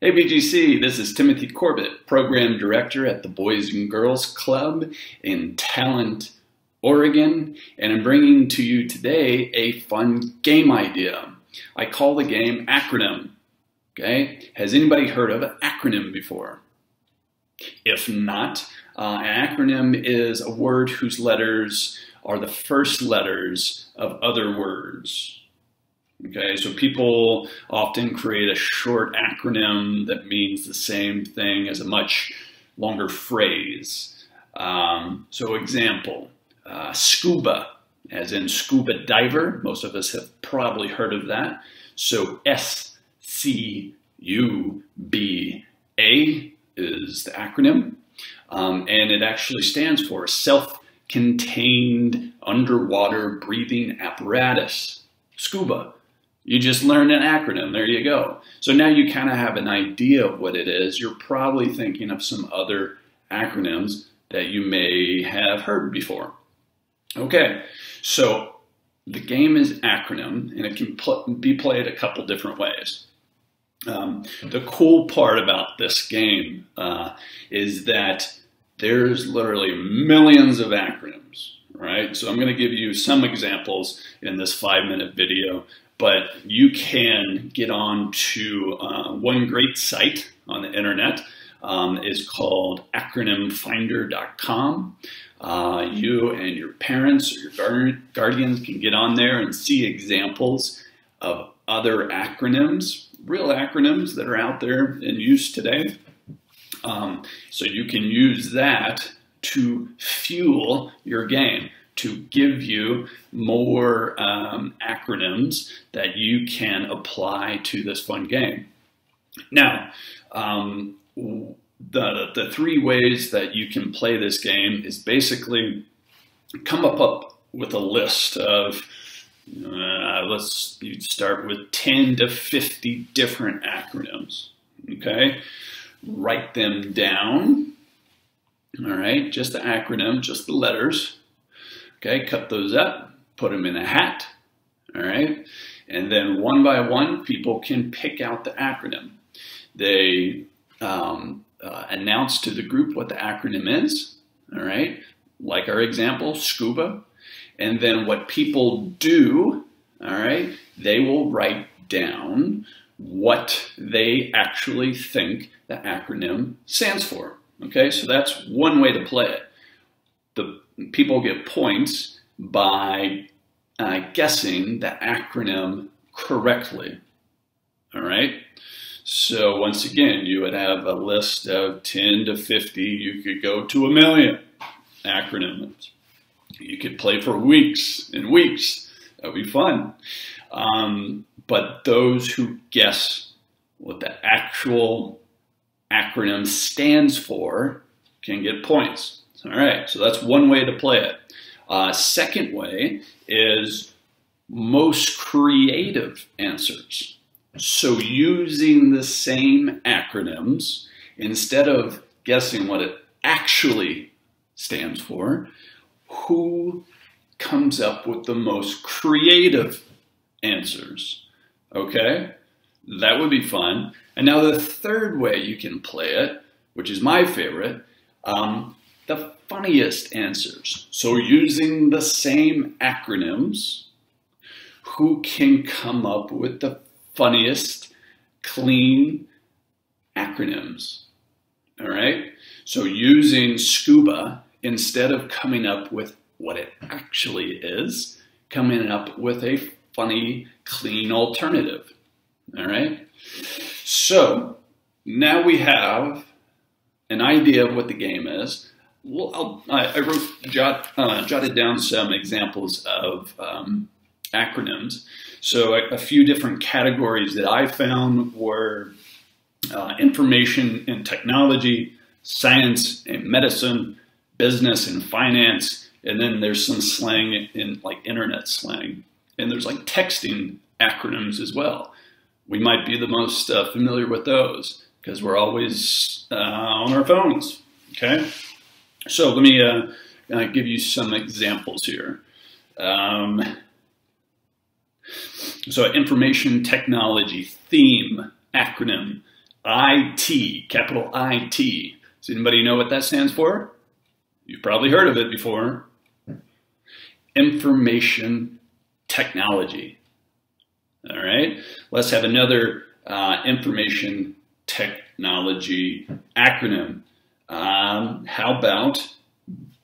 Hey BGC, this is Timothy Corbett, Program Director at the Boys and Girls Club in Talent, Oregon, and I'm bringing to you today a fun game idea. I call the game Acronym. Okay, has anybody heard of an acronym before? If not, an acronym is a word whose letters are the first letters of other words. Okay, so people often create a short acronym that means the same thing as a much longer phrase. So example, scuba, as in scuba diver. Most of us have probably heard of that. So SCUBA is the acronym, and it actually stands for self-contained underwater breathing apparatus, scuba. You just learned an acronym, there you go. So now you kind of have an idea of what it is. You're probably thinking of some other acronyms that you may have heard before. Okay, so the game is acronym, and it can be played a couple different ways. The cool part about this game is that there's literally millions of acronyms, right? So I'm going to give you some examples in this 5-minute video. But you can get on to one great site on the internet. It's called acronymfinder.com. You and your parents or your guardians can get on there and see examples of other acronyms, real acronyms that are out there in use today. So you can use that to fuel your game, to give you more acronyms that you can apply to this fun game. Now, the 3 ways that you can play this game is basically come up with a list of, let's start with 10 to 50 different acronyms, okay? Write them down, all right? Just the acronym, just the letters. Okay, cut those up, put them in a hat, all right? And then one by one, people can pick out the acronym. They announce to the group what the acronym is, all right? Like our example, scuba. And then what people do, all right, they will write down what they actually think the acronym stands for, okay? So that's one way to play it. The people get points by guessing the acronym correctly, all right? So once again, you would have a list of 10 to 50. You could go to 1,000,000 acronyms. You could play for weeks and weeks. That would be fun. But those who guess what the actual acronym stands for can get points. All right, so that's one way to play it. Second way is most creative answers. So using the same acronyms, instead of guessing what it actually stands for, who comes up with the most creative answers? Okay, that would be fun. And now the third way you can play it, which is my favorite, the funniest answers. So using the same acronyms, who can come up with the funniest, clean acronyms? All right. So using scuba, instead of coming up with what it actually is, coming up with a funny, clean alternative. All right. So now we have an idea of what the game is. Well, I jotted down some examples of acronyms. So a few different categories that I found were information and technology, science and medicine, business and finance, and then there's some slang in like internet slang. And there's like texting acronyms as well. We might be the most familiar with those because we're always on our phones, okay? So let me give you some examples here. So information technology, theme, acronym, IT, capital IT. Does anybody know what that stands for? You've probably heard of it before. Information technology. All right, let's have another information technology acronym. How about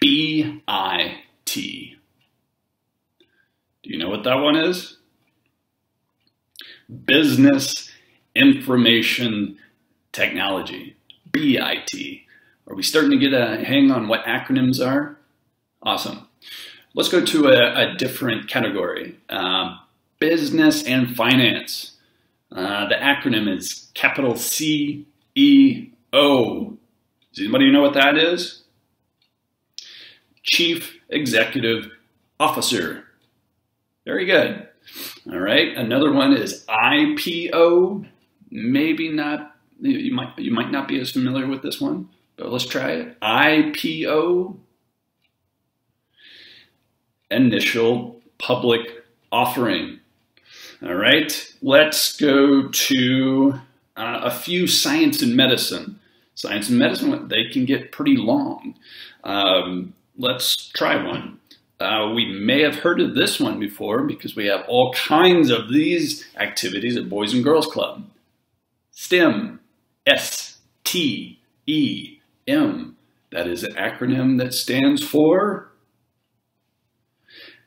BIT? Do you know what that one is? Business Information Technology, BIT. Are we starting to get a hang on what acronyms are? Awesome. Let's go to a different category. Business and finance. The acronym is capital CEO. Does anybody know what that is? Chief Executive Officer. Very good. All right. Another one is IPO. Maybe not. You might not be as familiar with this one, but let's try it. IPO. Initial public offering. All right. Let's go to a few science and medicine. Science and medicine, they can get pretty long. Let's try one. We may have heard of this one before because we have all kinds of these activities at Boys and Girls Club. STEM, S-T-E-M. That is an acronym that stands for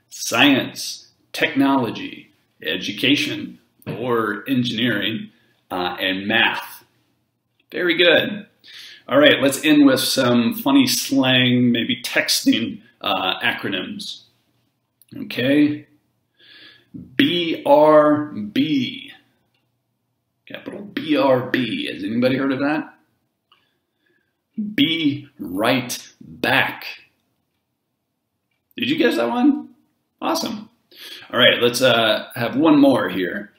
science, technology, education, or engineering, and math. Very good. All right, let's end with some funny slang, maybe texting acronyms. Okay. BRB. Capital BRB. Has anybody heard of that? Be right back. Did you guess that one? Awesome. All right, let's have one more here.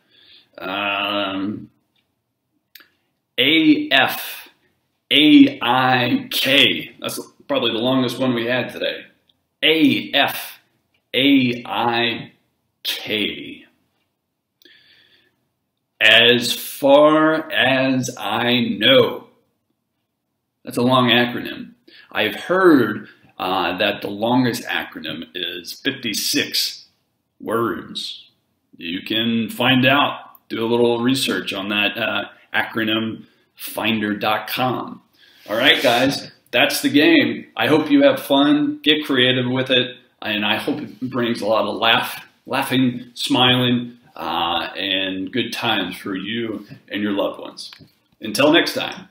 AFAIK. That's probably the longest one we had today. AFAIK. As far as I know. That's a long acronym. I've heard that the longest acronym is 56 words. You can find out, do a little research on that acronymfinder.com. All right, guys, that's the game. I hope you have fun, get creative with it, and I hope it brings a lot of laughing, smiling, and good times for you and your loved ones. Until next time.